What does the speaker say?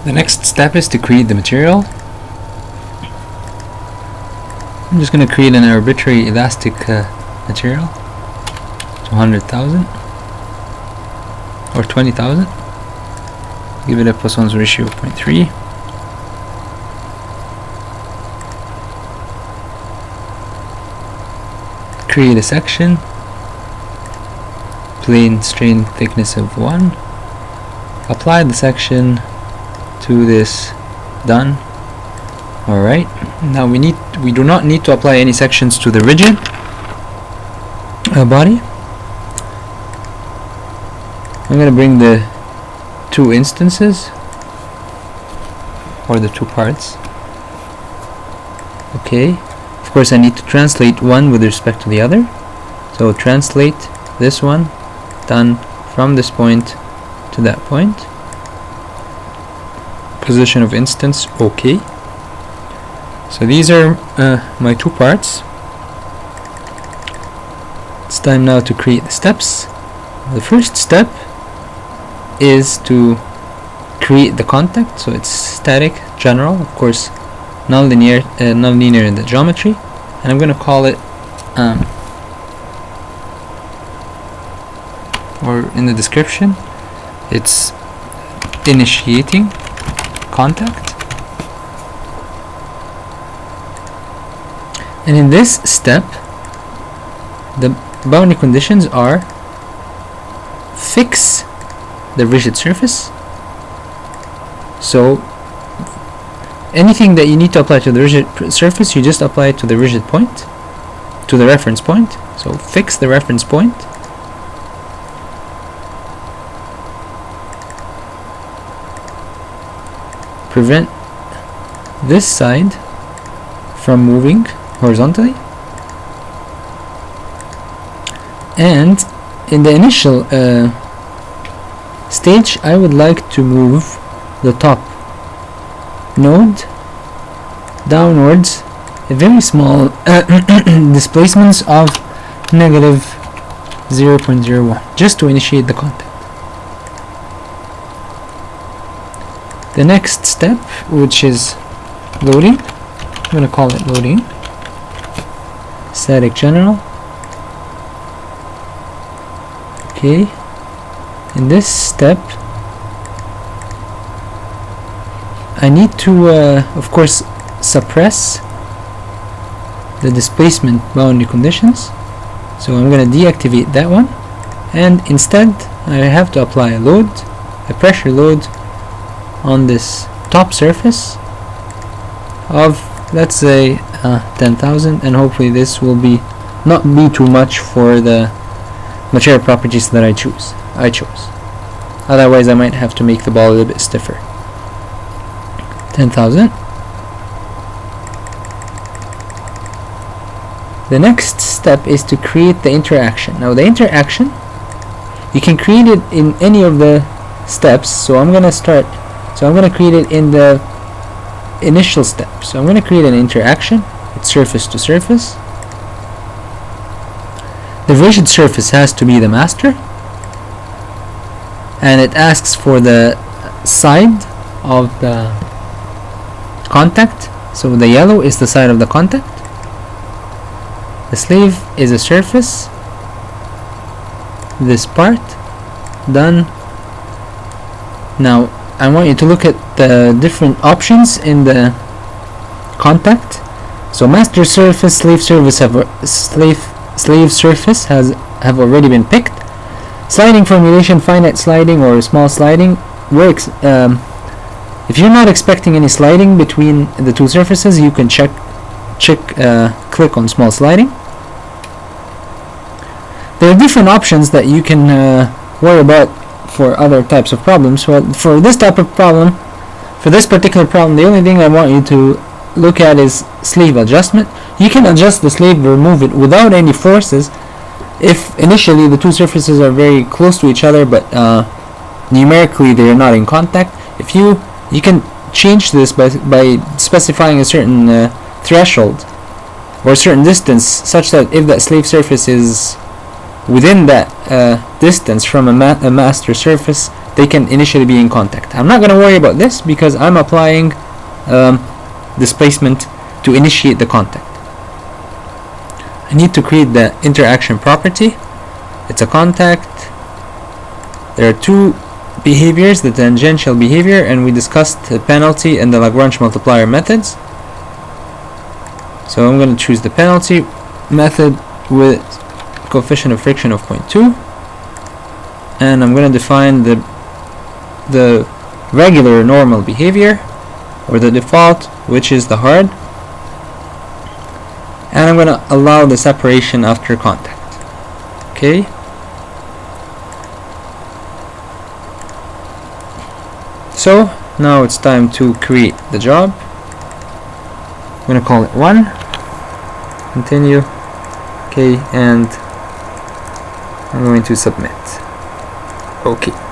The next step is to create the material. I'm just going to create an arbitrary elastic material, 200,000 or 20,000. Give it a Poisson's ratio of 0.3. Create a section, plane strain thickness of 1. Apply the section to this. Done. Alright, now we do not need to apply any sections to the rigid body. I'm going to bring the two instances, or the two parts. Okay, of course I need to translate one with respect to the other, so translate this one, done, from this point to that point. Position of instance, okay. So these are my two parts. It's time now to create the steps. The first step is to create the contact, so it's static, general, of course non-linear in the geometry, and I'm going to call it or in the description it's initiating contact. And in this step the boundary conditions are: fix the rigid surface, so anything that you need to apply to the rigid surface, you just apply it to the rigid point, to the reference point. So fix the reference point. Prevent this side from moving horizontally. And in the initial stage, I would like to move the top node downwards a very small displacements of negative 0.01, just to initiate the contact. The next step, which is loading, I'm going to call it loading, static general. Okay, in this step I need to of course suppress the displacement boundary conditions, so I'm going to deactivate that one, and instead I have to apply a load, a pressure load on this top surface of, let's say, 10,000, and hopefully this will not be too much for the material properties that I chose. Otherwise I might have to make the ball a little bit stiffer. 10,000. The next step is to create the interaction. Now the interaction, you can create it in any of the steps, so I'm going to create it in the initial step. So I'm going to create an interaction. It's surface to surface. The rigid surface has to be the master, and it asks for the side of the contact, so the yellow is the side of the contact. The slave is a surface, this part, done. Now I want you to look at the different options in the contact. So master surface, slave surface slave surface have already been picked. Sliding formulation, finite sliding or small sliding works. If you're not expecting any sliding between the two surfaces, you can click on small sliding. There are different options that you can worry about for other types of problems. Well, for this type of problem, for this particular problem, the only thing I want you to look at is sleeve adjustment. You can adjust the sleeve, remove it without any forces if initially the two surfaces are very close to each other, but numerically they are not in contact. If you can change this by specifying a certain threshold or a certain distance, such that if that slave surface is within that distance from a master surface, they can initially be in contact. I'm not going to worry about this because I'm applying displacement to initiate the contact. I need to create the interaction property. It's a contact. There are two behaviors, the tangential behavior, and we discussed the penalty and the Lagrange multiplier methods. So I'm going to choose the penalty method with coefficient of friction of 0.2, and I'm going to define the regular normal behavior, or the default, which is the hard, and I'm going to allow the separation after contact. Okay. So now it's time to create the job. I'm going to call it 1, continue, okay, and I'm going to submit. Okay.